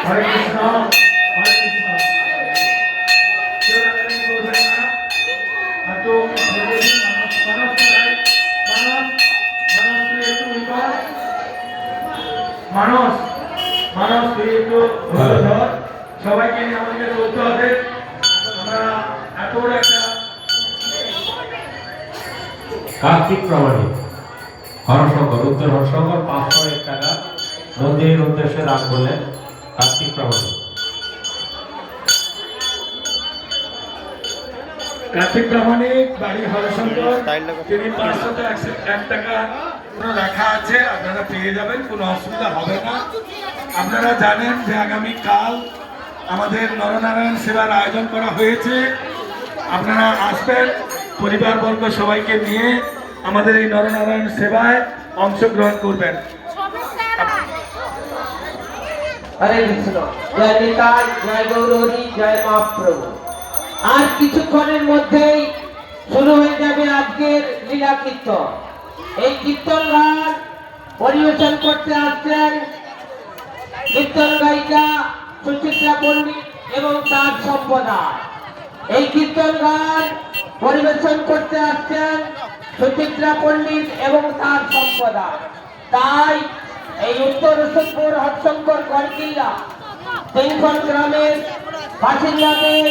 হরে কৃষ্ণ হরে কৃষ্ণ। কেউ রাগারাগি করবেন না। আর তো মানস কোথায়? মানস তুই একটু উঠো। মানস তুই একটু ধর। সবাইকে নিয়ে আমাদেরকে চলতে হবে। আমরা এত বড় একটা কার্তিক প্রামাণিক হরশঙ্কর, উত্তর হরশঙ্কর 501 টাকা মন্দিরের উদ্দেশ্যে দান করলেন। কার্তিক প্রামাণিক। কার্তিক প্রামাণিক, বাড়ি হরশঙ্কর, তিনি 501 টাকা রাখা আছে, আপনারা পেয়ে যাবেন, কোনো অসুবিধা হবে না। আপনারা জানেন যে আগামীকাল আমাদের নরনারায়ণ সেবার আয়োজন করা হয়েছে। আপনারা আসবেন পরিবারবর্গ সবাইকে নিয়ে আমাদের এই নরনারায়ণ সেবায় অংশগ্রহণ করবেন। হরে কৃষ্ণ। জয় নিতাই, জয় গৌরহরি, জয় মহাপ্রভু। আর কিছুক্ষণের মধ্যেই শুরু হয়ে যাবে আজকের লীলা কীর্তন। এই কীর্তন গান পরিবেশন করতে আসছেন কীর্তন গায়িকা সুচিত্রা পণ্ডিত এবং তার সম্প্রদায়। এই কীর্তন গান পরিবেশন করতে আসছেন সুচিত্রা পণ্ডিত এবং তার সম্প্রদায়। তাই এই উত্তর হরশঙ্কর গড়কিল্লা 3 গ্রামের বাসিন্দাদের